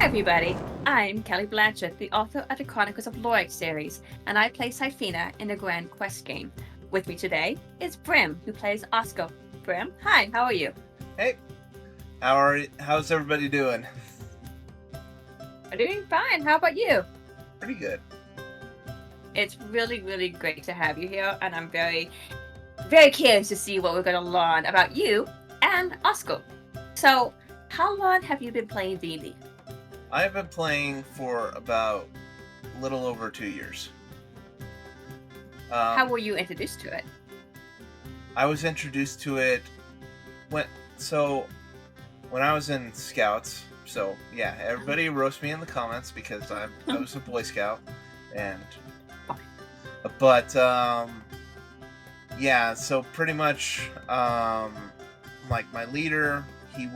Everybody, I'm Kelly Blanchard, the author of the Chronicles of Lorik series, and I play Syphina in the Grand Quest game. With me today is Brim, who plays Oscar. Brim, hi, how are you? Hey, how's everybody doing? I'm doing fine. How about you? Pretty good. It's really, really great to have you here, and I'm very, very curious to see what we're going to learn about you and Oscar. So, how long have you been playing D&D? I've been playing for about a little over 2 years. How were you introduced to it? I was introduced to it when I was in Scouts. So yeah, everybody roast me in the comments because I was a Boy Scout, but yeah. So pretty much, like my leader, he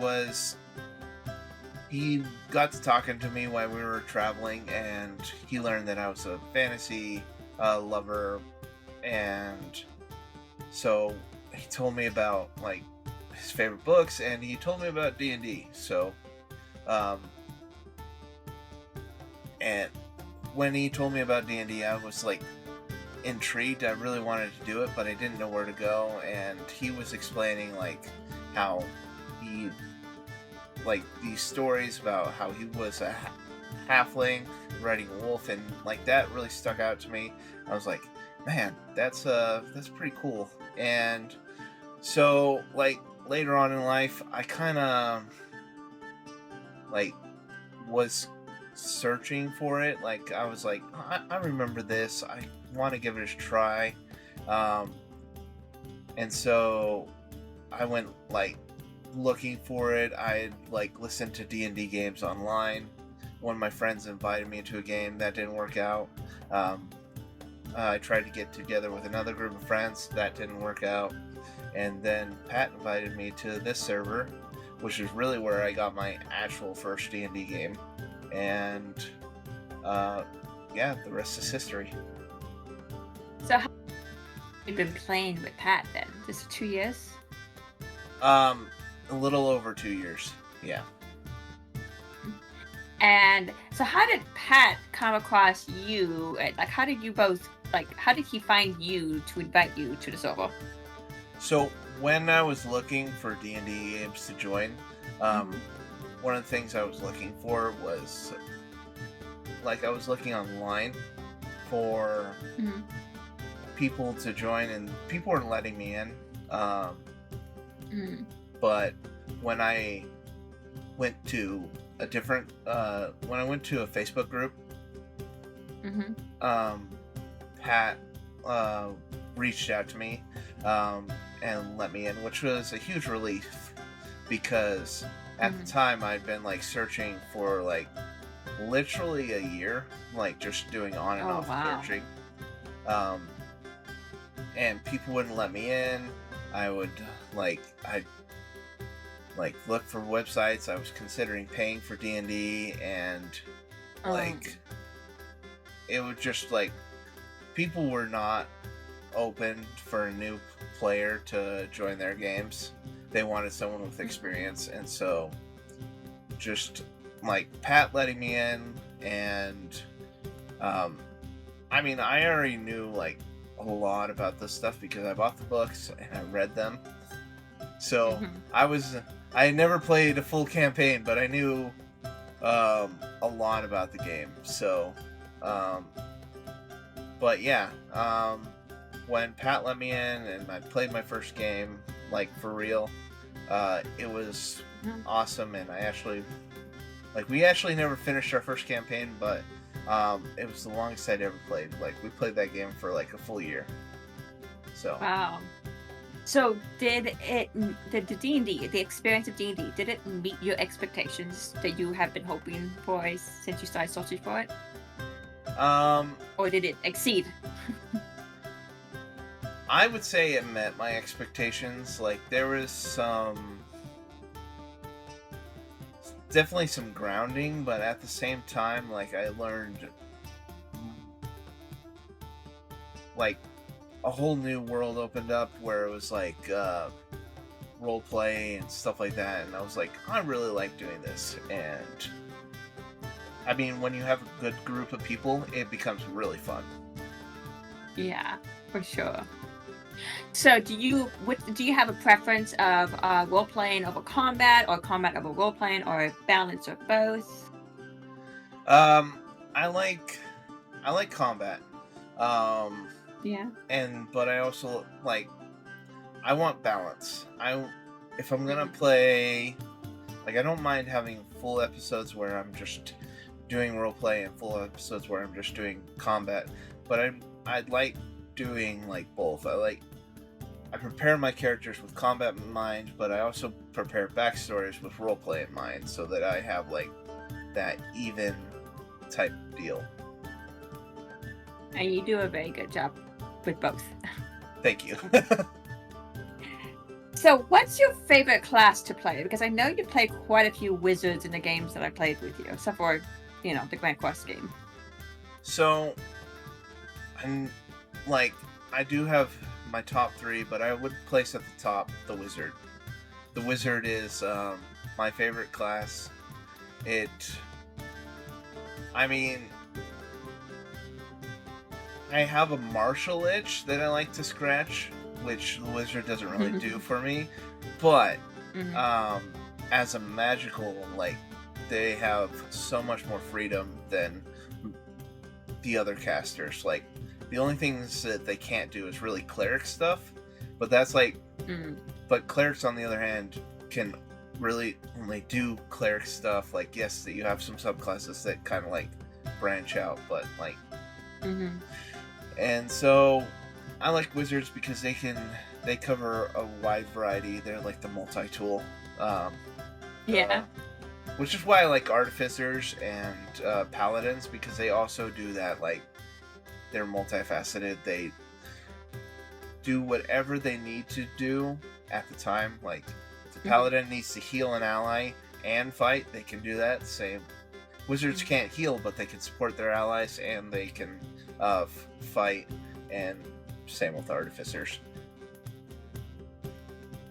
got to talking to me while we were traveling, and he learned that I was a fantasy lover, and so he told me about like his favorite books, and he told me about D&D. So, and when he told me about D&D, I was like intrigued. I really wanted to do it, but I didn't know where to go. And he was explaining like how he like these stories about how he was a halfling riding a wolf, and like that really stuck out to me. I was like, man, that's pretty cool. And so like later on in life, I kind of like was searching for it. Like I was like, I remember this, I want to give it a try. And so I went like looking for it. I like listened to D&D games online. One of my friends invited me to a game that didn't work out. I tried to get together with another group of friends, that didn't work out. And then Pat invited me to this server, which is really where I got my actual first D&D game. And yeah, the rest is history. So, how have you been playing with Pat then? Just 2 years? A little over 2 years. Yeah. And so, how did Pat come across you? Like, how did you both, like, how did he find you to invite you to the server? So when I was looking for D&D games to join, one of the things I was looking for was like I was looking online for people to join, and people weren't letting me in. But when I went to a different, when I went to a Facebook group, Pat reached out to me and let me in, which was a huge relief because at the time I'd been like searching for like literally a year, like just doing on and off searching, and people wouldn't let me in. I'd look for websites. I was considering paying for D&D, and like it was just like people were not open for a new player to join their games. They wanted someone with experience, and so just like Pat letting me in, and I mean, I already knew like a lot about this stuff because I bought the books and I read them. So I had never played a full campaign, but I knew a lot about the game. So but yeah, when Pat let me in and I played my first game, like for real, it was awesome. And we actually never finished our first campaign, but it was the longest I'd ever played. Like we played that game for like a full year. So wow. So did the D&D, the experience of D&D, did it meet your expectations that you have been hoping for since you started searching for it? Or did it exceed? I would say it met my expectations. Like there was definitely some grounding, but at the same time, like I learned like a whole new world opened up where it was like role play and stuff like that, and I was like, I really like doing this. And I mean, when you have a good group of people, it becomes really fun. Yeah, for sure. So, do you have a preference of role playing over combat, or combat over role playing, or a balance of both? Um, I like combat. Um, Yeah. but I also like I want balance. If I'm gonna Mhm. play, like, I don't mind having full episodes where I'm just doing role play and full episodes where I'm just doing combat. But I'd like doing like both. I prepare my characters with combat in mind, but I also prepare backstories with roleplay in mind, so that I have like that even type deal. And you do a very good job with both. Thank you. So, what's your favorite class to play? Because I know you played quite a few wizards in the games that I played with you, except for, the Grand Quest game. So, I'm like, I do have my top three, but I would place at the top the wizard. The wizard is my favorite class. I mean, I have a martial itch that I like to scratch, which the wizard doesn't really do for me. But Mhm. as a magical, like, they have so much more freedom than the other casters. Like, the only things that they can't do is really cleric stuff, but that's like, Mm. but clerics on the other hand can really only do cleric stuff. Like, yes, that you have some subclasses that kind of like branch out, but like, Mhm. and so I like wizards because they cover a wide variety. They're like the multi-tool. Um, Yeah. which is why I like artificers and paladins, because they also do that. Like, they're multifaceted. They do whatever they need to do at the time. Like, if the paladin needs to heal an ally and fight, they can do that. Same. Wizards can't heal, but they can support their allies and they can fight. And same with artificers.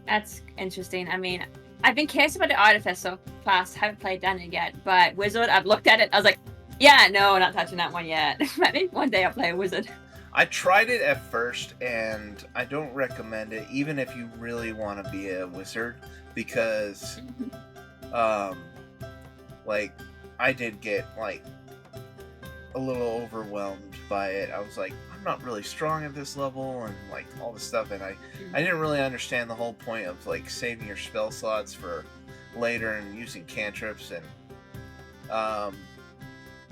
That's interesting. I mean, I've been curious about the Artificer class. Haven't played that yet. But Wizard, I've looked at it. I was like, yeah, no, not touching that one yet. Maybe one day I'll play a Wizard. I tried it at first, and I don't recommend it, even if you really want to be a wizard, because, like, I did get, like, a little overwhelmed by it. I was like, I'm not really strong at this level, and, like, all this stuff, and I didn't really understand the whole point of, like, saving your spell slots for later and using cantrips, and,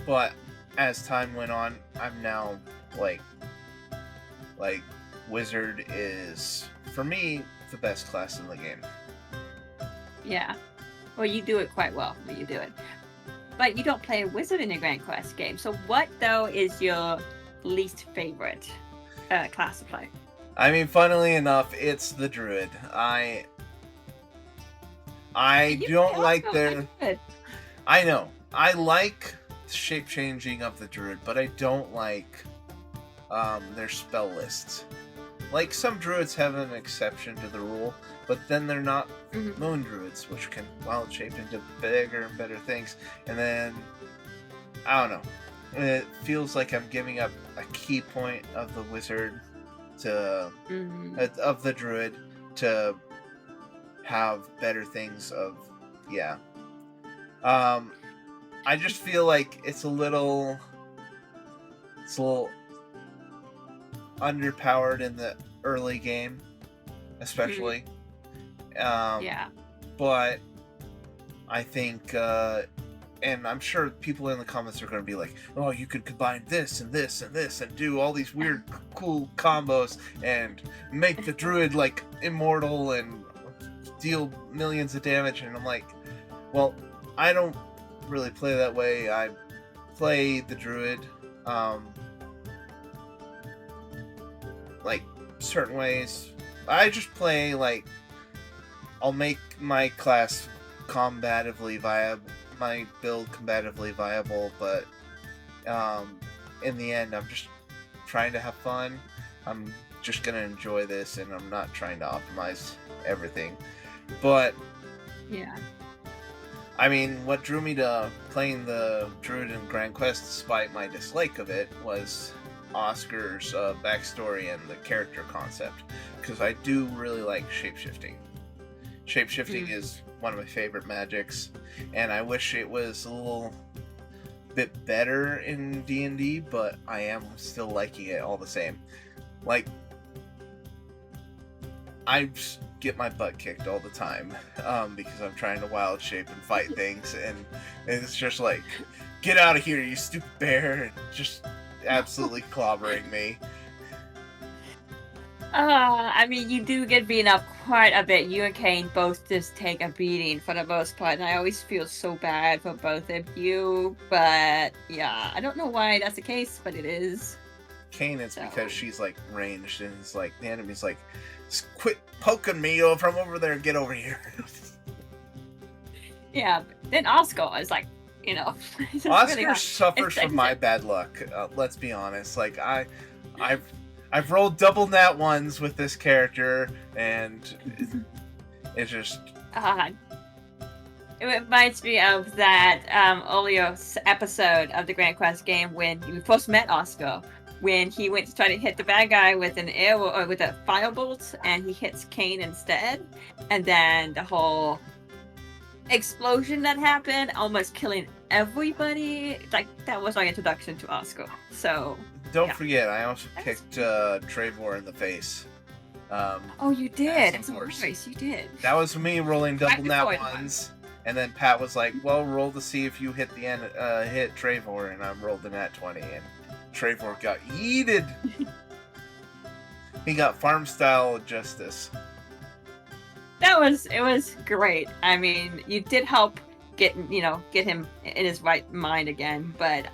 but as time went on, I'm now, like, wizard is, for me, the best class in the game. Yeah. Well, you do it quite well, but you do it. But you don't play a wizard in your Grand Quest game. So what, though, is your least favorite class to play? I mean, funnily enough, it's the druid. I don't like their... I know. I like the shape-changing of the druid, but I don't like their spell lists. Like, some druids have an exception to the rule, but then they're not moon druids, which can wild shape into bigger and better things. And then, I don't know. It feels like I'm giving up a key point of the wizard to of the druid to have better things of, yeah. I just feel like it's a little underpowered in the early game, especially. Yeah. But I think, and I'm sure people in the comments are going to be like, oh, you could combine this and this and this and do all these weird, cool combos and make the druid, like, immortal and deal millions of damage. And I'm like, well, I don't really play that way. I play the druid, like, certain ways. I just play, like, I'll make my class combatively viable, my build combatively viable, but in the end, I'm just trying to have fun. I'm just gonna enjoy this, and I'm not trying to optimize everything. But yeah, I mean, what drew me to playing the druid in Grand Quest, despite my dislike of it, was Oscar's backstory and the character concept. Because I do really like shapeshifting. Shapeshifting is one of my favorite magics, and I wish it was a little bit better in D&D, but I am still liking it all the same. Like, I just get my butt kicked all the time because I'm trying to wild shape and fight things, and it's just like, get out of here, you stupid bear, and just absolutely clobbering me. I mean, you do get beaten up quite a bit. You and Kane both just take a beating for the most part, and I always feel so bad for both of you. But yeah, I don't know why that's the case, but it is. Kane, it's because she's like ranged, and it's like the enemy's like, quit poking me from over there, get over here. Yeah, then Oscar is like, Oscar really suffers from my bad luck. Let's be honest. Like I've rolled double nat ones with this character, and it's just. It reminds me of that earlier episode of the Grand Quest game when we first met Oscar, when he went to try to hit the bad guy with an arrow or with a firebolt, and he hits Kane instead, and then the whole explosion that happened, almost killing everybody. Like, that was my introduction to Oscar. So. Don't forget, I also kicked Trevor in the face. Oh, you did. That's nice. You did. That was me rolling double nat ones, and then Pat was like, "Well, roll to see if you hit the end, hit Trevor," and I rolled the nat 20, and Trevor got yeeted. He got farm style justice. It was great. I mean, you did help get him in his right mind again, but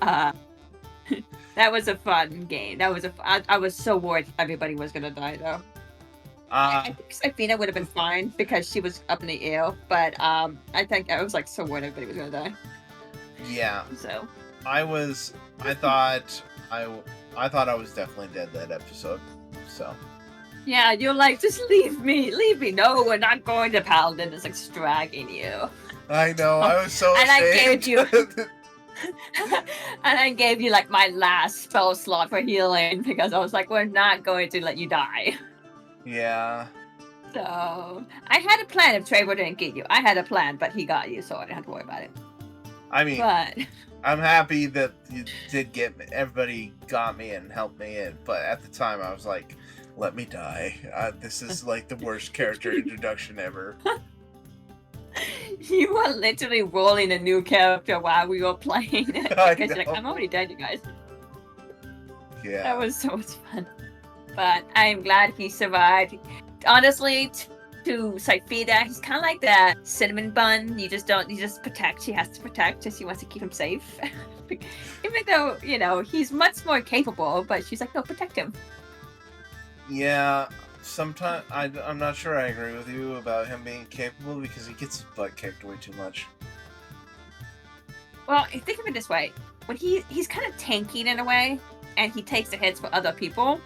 that was a fun game. I was so worried everybody was gonna die though. I think Safina would have been fine because she was up in the air, but I think I was like so worried everybody was gonna die. Yeah. So I thought I was definitely dead that episode. So. Yeah, you're like, just leave me. No, we're not going to Paladin. It's like dragging you. I know. I was so ashamed. And I gave you like my last spell slot for healing because I was like, we're not going to let you die. Yeah. So I had a plan if Trevor didn't get you. I had a plan, but he got you, so I didn't have to worry about it. I mean, I'm happy that you did get me. Everybody got me and helped me in, but at the time I was like, let me die. This is like the worst character introduction ever. You were literally rolling a new character while we were playing it. Because you're like, I'm already dead, you guys. Yeah. That was so much fun. But I'm glad he survived. Honestly, to Safida, he's kind of like that cinnamon bun. You just protect. She has to protect because she wants to keep him safe. Even though, he's much more capable, but she's like, no, protect him. Yeah, sometimes I'm not sure I agree with you about him being capable because he gets his butt kicked way too much. Well, think of it this way: when he's kind of tanking in a way, and he takes the hits for other people,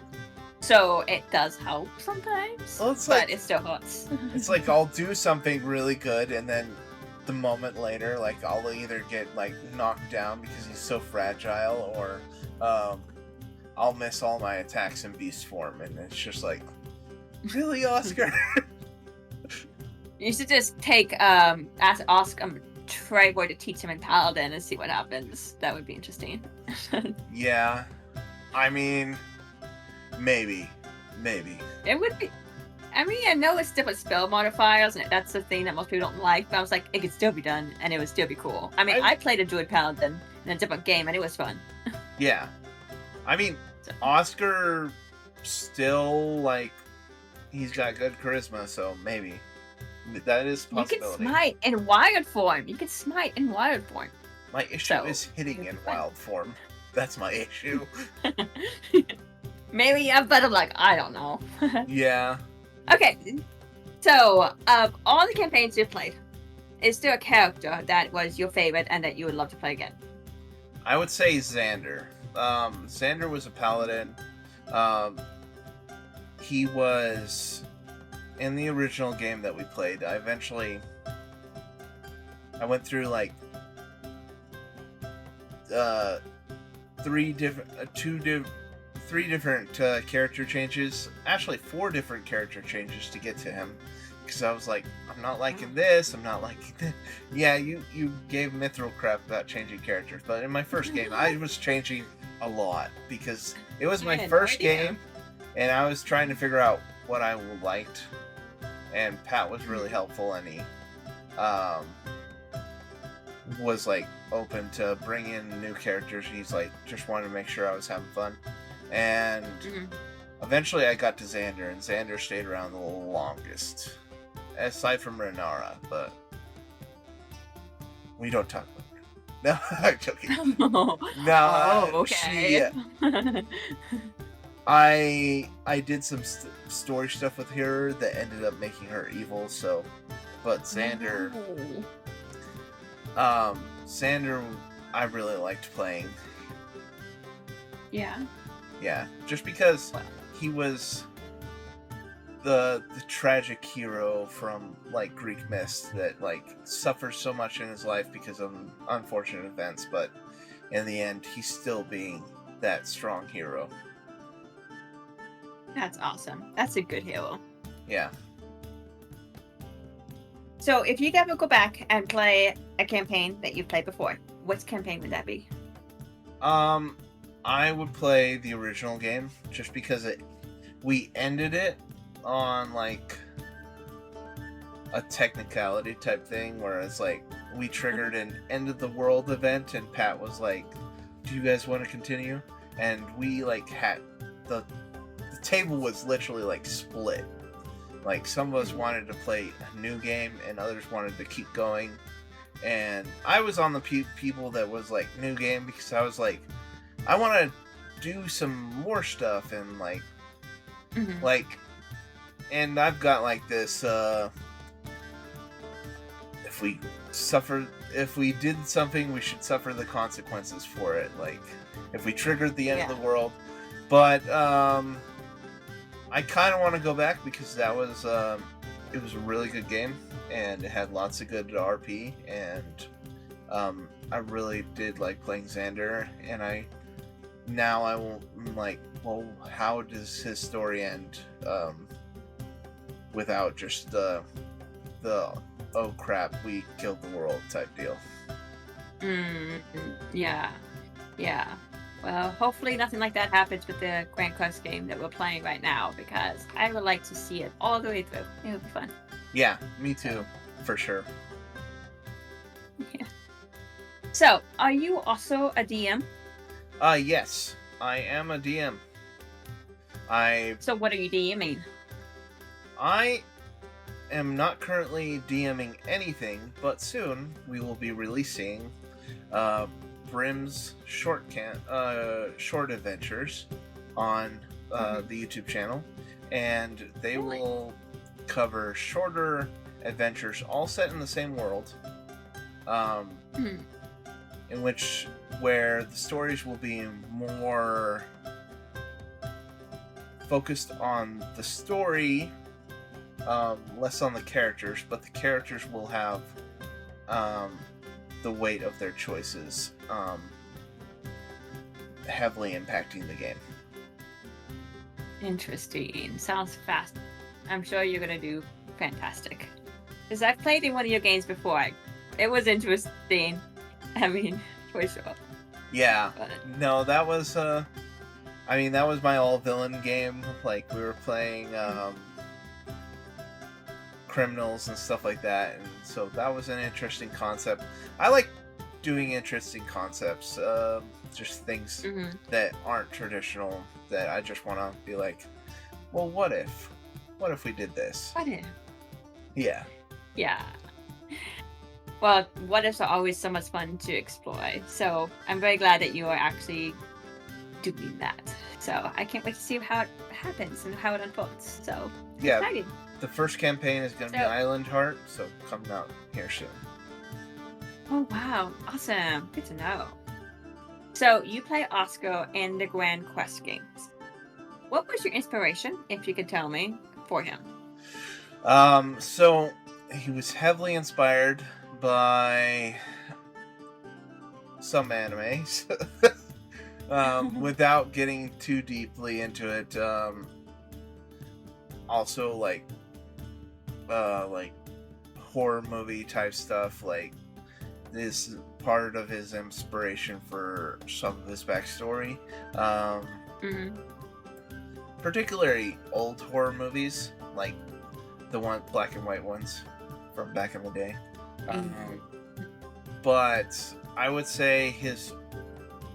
so it does help sometimes. Well, but it still hurts. It's like I'll do something really good, and then the moment later, like I'll either get like knocked down because he's so fragile, or I'll miss all my attacks in beast form, and it's just like, really, Oscar? You should just ask Oscar Trevor to teach him in Paladin and see what happens. That would be interesting. Yeah, I mean, maybe. It would be. I mean, I know it's different spell modifiers, and that's the thing that most people don't like. But I was like, it could still be done, and it would still be cool. I mean, I played a druid paladin in a different game, and it was fun. Yeah, I mean. Oscar still, like, he's got good charisma, so maybe. That is a possibility. You can smite in wild form. My issue is hitting in wild form. That's my issue. Maybe you have better luck. I don't know. Yeah. Okay. So, of all the campaigns you've played, is there a character that was your favorite and that you would love to play again? I would say Xander. Xander was a paladin. He was in the original game that we played. I eventually I went through like three different character changes. Actually, 4 different character changes to get to him. Because I was like, I'm not liking this, I'm not liking this. Yeah, you gave Mithril crap about changing characters, but in my first game, I was changing a lot because it was my first game, and I was trying to figure out what I liked. And Pat was really helpful, and he was like open to bring in new characters. He's like just wanted to make sure I was having fun, and eventually I got to Xander, and Xander stayed around the longest. Aside from Renara, but we don't talk about her. No, I'm joking. No, okay. I did some story stuff with her that ended up making her evil. So, but Xander, Xander, I really liked playing. Yeah. Yeah, just because he was the tragic hero from like Greek myths that like suffers so much in his life because of unfortunate events, but in the end he's still being that strong hero. That's awesome. That's a good hero. Yeah. So if you ever go back and play a campaign that you've played before, what campaign would that be? I would play the original game just because we ended it on like a technicality type thing where it's like we triggered an end of the world event and Pat was like, do you guys want to continue? And we like had the table was literally like split. Like some of us wanted to play a new game and others wanted to keep going, and I was on the people that was like new game because I was like, I want to do some more stuff and like and I've got like this if we did something, we should suffer the consequences for it, like if we triggered the end of the world. But I kind of want to go back because that was it was a really good game and it had lots of good RP, and I really did like playing Xander, and I won't like, well, how does his story end without just the oh crap, we killed the world type deal. Yeah. Well, hopefully nothing like that happens with the Grand Quest game that we're playing right now, because I would like to see it all the way through. It would be fun. Yeah, me too, for sure. Yeah. So, are you also a DM? Yes, I am a DM. So what are you DMing? I am not currently DMing anything, but soon we will be releasing Brim's short adventures on the YouTube channel, and they will cover shorter adventures all set in the same world, where the stories will be more focused on the story, less on the characters, but the characters will have the weight of their choices heavily impacting the game. Interesting. Sounds fast. I'm sure you're gonna do fantastic. Because I've played in one of your games before. It was interesting. I mean, for sure. Yeah. But... No, that was that was my all villain game. Like we were playing criminals and stuff like that, and so that was an interesting concept. I like doing interesting concepts, just things that aren't traditional, that I just want to be like, well, what if we did this? What if? Yeah. Well, what ifs are always so much fun to explore, so I'm very glad that you are actually doing that. So I can't wait to see how it happens and how it unfolds. So yeah, excited. The first campaign is going to be Island Heart, so coming out here soon. Oh wow, awesome! Good to know. So you play Oscar in the Grand Quest games. What was your inspiration, if you could tell me, for him? So he was heavily inspired by some animes. Without getting too deeply into it, also like horror movie type stuff, like is part of his inspiration for some of his backstory. Particularly old horror movies, like the one black and white ones from back in the day. But I would say his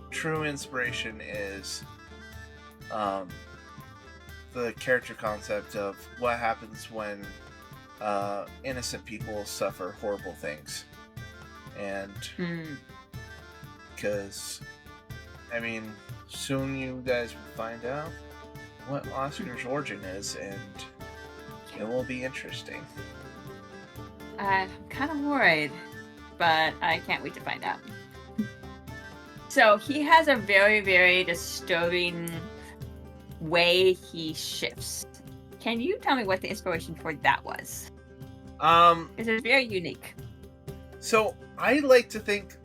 true inspiration is the character concept of what happens when innocent people suffer horrible things. And because I mean, soon you guys will find out what Oscar's origin is, and it will be interesting. I'm kind of worried, but I can't wait to find out. So he has a very, very disturbing way he shifts. Can you tell me what the inspiration for that was? Because it's very unique. So I like to think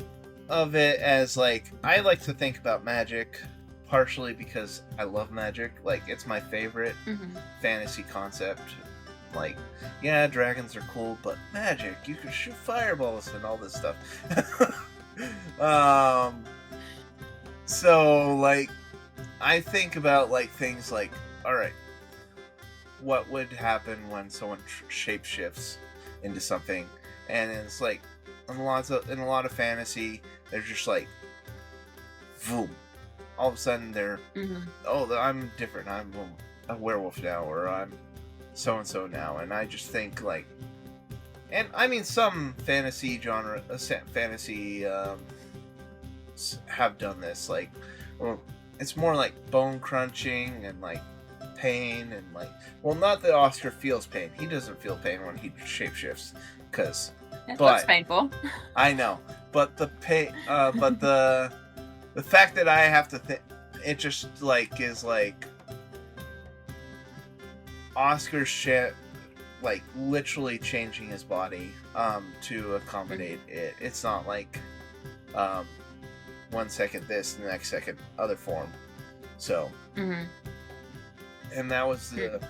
of it as like, I like to think about magic, partially because I love magic. Like, it's my favorite fantasy concept. Like, yeah, dragons are cool, but magic, you can shoot fireballs and all this stuff. So, like, I think about, like, things like, alright, what would happen when someone shapeshifts into something? And it's like, in a lot of fantasy, they're just like, boom. All of a sudden, they're, oh, I'm different. I'm a werewolf now, or I'm so-and-so now. And I just think, like, and I mean, some fantasy genre, fantasy have done this. Like, well, it's more like bone crunching and, like, pain and, like, well, not that Oscar feels pain. He doesn't feel pain when he shapeshifts, because... It looks painful. I know, but the pain, but the fact that I have to think, it just like is like Oscar shit, like literally changing his body to accommodate it. It's not like 1 second this, the next second other form. So, and that was the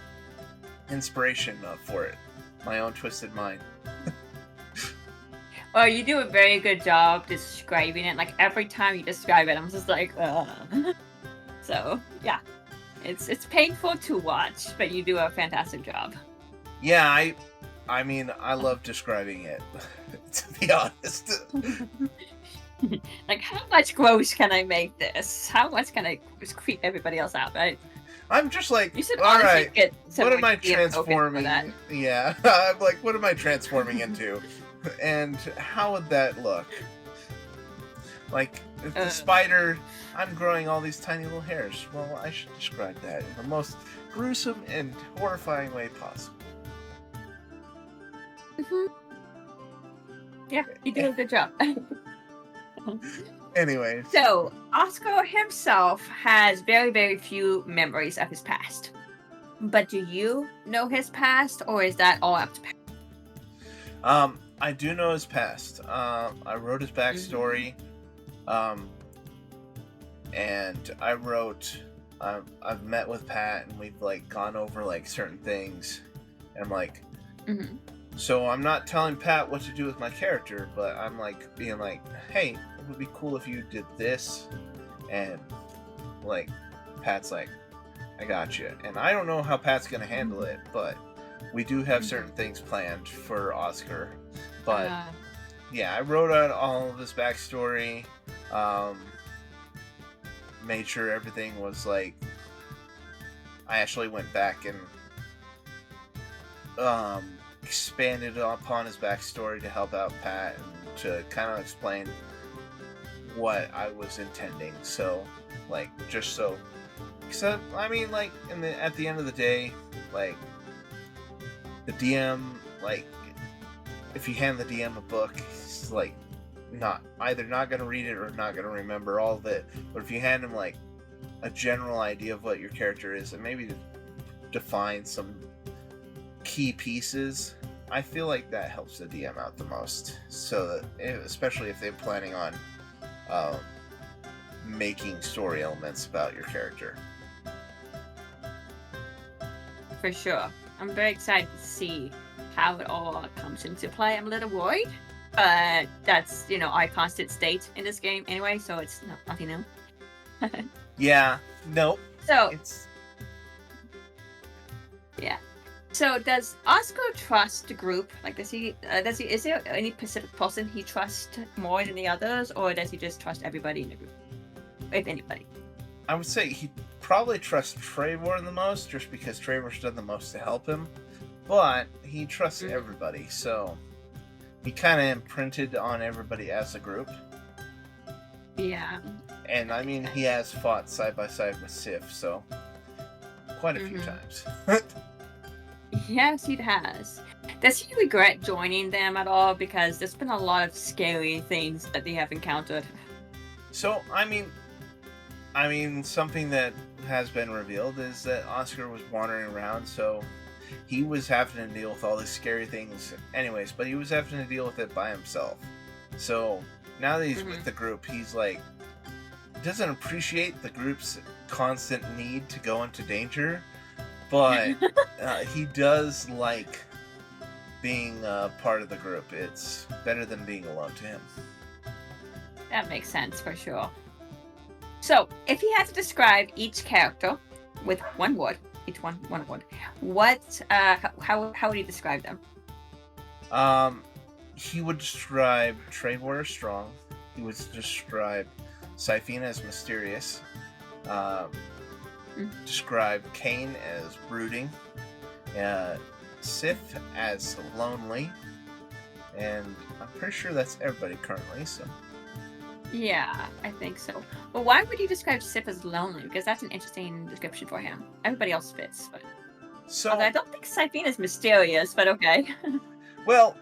inspiration for it. My own twisted mind. Well, you do a very good job describing it. Like, every time you describe it, I'm just like, ugh. So, yeah. It's painful to watch, but you do a fantastic job. Yeah, I mean, I love describing it, to be honest. Like, how much gross can I make this? How much can I just creep everybody else out, right? I'm just like, you should all right, get what am I transforming? Yeah, I'm like, what am I transforming into? And how would that look? Like, if the spider, I'm growing all these tiny little hairs. Well, I should describe that in the most gruesome and horrifying way possible. Yeah, you did a good job. Anyways. So, Oscar himself has very, very few memories of his past. But do you know his past, or is that all up to Pat? I do know his past. I wrote his backstory. And I wrote, I've met with Pat and we've like gone over like certain things. And I'm like, so I'm not telling Pat what to do with my character, but I'm like being like, hey, it would be cool if you did this. And like, Pat's like, I got you. And I don't know how Pat's gonna handle it, but we do have certain things planned for Oscar. But yeah, I wrote out all of his backstory. Made sure everything was like, I actually went back and expanded upon his backstory to help out Pat and to kind of explain what I was intending. So, like, just so, except, I mean, like, at the end of the day, like, the DM, like, if you hand the DM a book, it's like not gonna read it or not gonna remember all of it. But if you hand him like a general idea of what your character is and maybe define some key pieces, I feel like that helps the DM out the most. So that, especially if they're planning on making story elements about your character. For sure. I'm very excited to see how it all comes into play. I'm a little worried, but that's, our constant state in this game anyway, so it's nothing new. Yeah, no. So, yeah. So does Oscar trust the group? Like, is there any specific person he trusts more than the others, or does he just trust everybody in the group? If anybody. I would say he probably trusts Trevor the most, just because Trevor's done the most to help him. But he trusts everybody, so he kind of imprinted on everybody as a group. Yeah. And I mean, he has fought side by side with Sif, so quite a few times. Yes, he has. Does he regret joining them at all? Because there's been a lot of scary things that they have encountered. So, I mean, something that has been revealed is that Oscar was wandering around, so he was having to deal with all these scary things anyways, but he was having to deal with it by himself. So, now that he's with the group, he's like, doesn't appreciate the group's constant need to go into danger, but he does like being part of the group. It's better than being alone to him. That makes sense for sure. So, if you had to describe each character with one word, each one word, how would you describe them? He would describe Trevor as strong. He would describe Syphina as mysterious. Describe Kane as brooding. Sif as lonely. And I'm pretty sure that's everybody currently, so... Yeah, I think so. But why would you describe Sif as lonely? Because that's an interesting description for him. Everybody else fits, but... So... Although I don't think Syphina is mysterious, but okay. Well,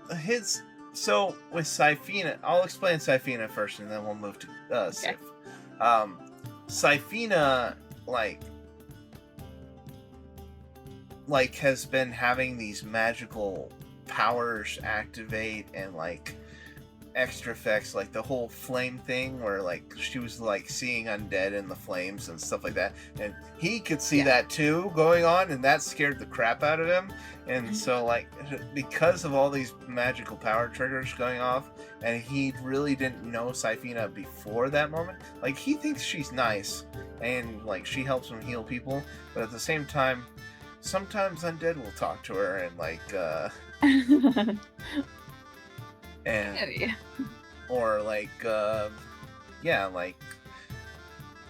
So, with Syphina... I'll explain Syphina first, and then we'll move to Sif. Okay. Syphina, has been having these magical powers activate and, extra effects, like the whole flame thing where she was seeing undead in the flames and stuff like that, and he could see that too going on, and that scared the crap out of him. And so because of all these magical power triggers going off, and he really didn't know Syphina before that moment, he thinks she's nice and she helps him heal people, but at the same time sometimes undead will talk to her and and or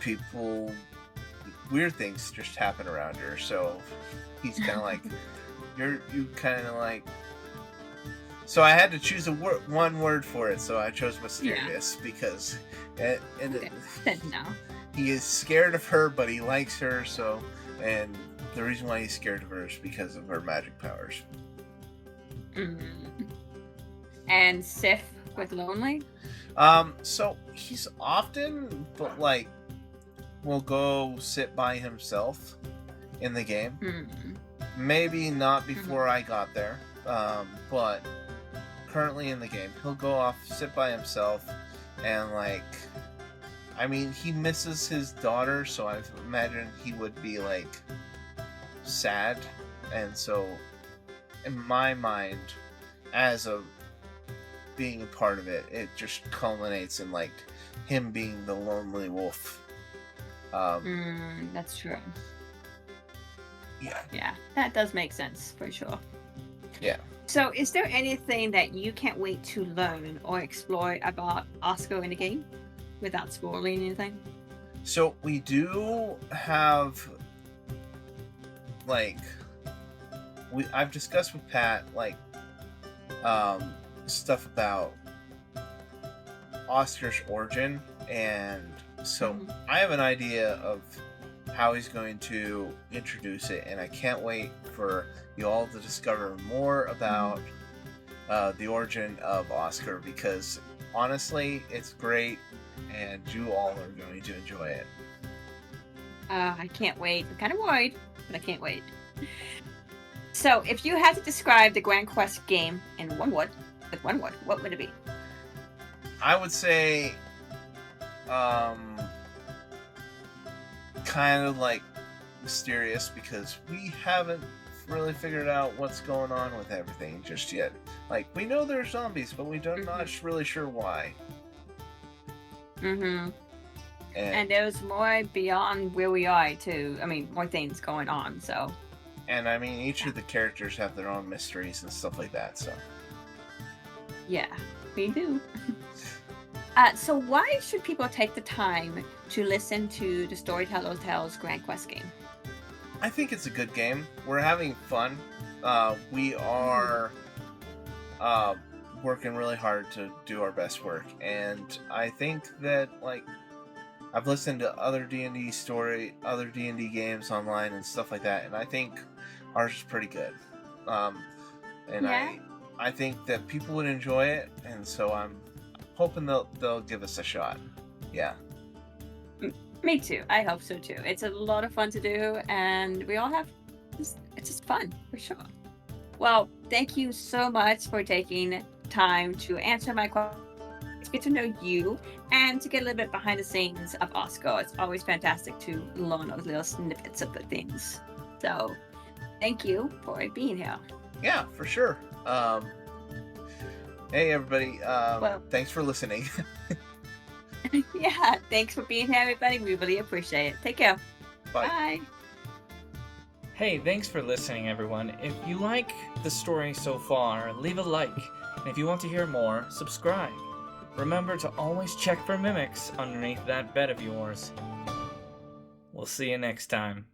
people, weird things just happen around her, so he's kind of so I had to choose one word for it, so I chose mysterious because he is scared of her, but he likes her, so, and the reason why he's scared of her is because of her magic powers. And Sif with lonely? So he's often, but will go sit by himself in the game. Maybe not before I got there, but currently in the game, he'll go off, sit by himself, and he misses his daughter, so I imagine he would be sad, and so in my mind, as a being a part of it, it just culminates in him being the lonely wolf. That's true. Yeah, that does make sense for sure. Yeah. So is there anything that you can't wait to learn or explore about Oscar in the game without spoiling anything? So we do have I've discussed with Pat stuff about Oscar's origin, and so I have an idea of how he's going to introduce it, and I can't wait for you all to discover more about the origin of Oscar, because honestly it's great and you all are going to enjoy it. I can't wait. I'm kind of worried, but I can't wait. So, if you had to describe the Grand Quest game in with one word, what would it be? I would say, kind of like mysterious, because we haven't really figured out what's going on with everything just yet. Like, we know there's zombies, but we're not really sure why. Mm-hmm. And there's more beyond where we are, too. I mean, more things going on, so. And I mean, each of the characters have their own mysteries and stuff like that, so. Yeah, we do. So why should people take the time to listen to the Storyteller Tales Grand Quest game? I think it's a good game. We're having fun. We are working really hard to do our best work, and I think that, like, I've listened to other D&D games online and stuff like that, and I think ours is pretty good. And Yeah. I think that people would enjoy it, and so I'm hoping they'll give us a shot. Yeah. Me too. I hope so too. It's a lot of fun to do, and we all have. It's just fun for sure. Well, thank you so much for taking time to answer my questions, to get to know you, and to get a little bit behind the scenes of Oscar. It's always fantastic to learn those little snippets of the things. So, thank you for being here. Yeah, for sure. Hey everybody. Thanks for listening. Yeah, thanks for being here, everybody. We really appreciate it. Take care. Bye. Bye. Hey, thanks for listening, everyone. If you like the story so far, leave a like. And if you want to hear more, subscribe. Remember to always check for mimics underneath that bed of yours. We'll see you next time.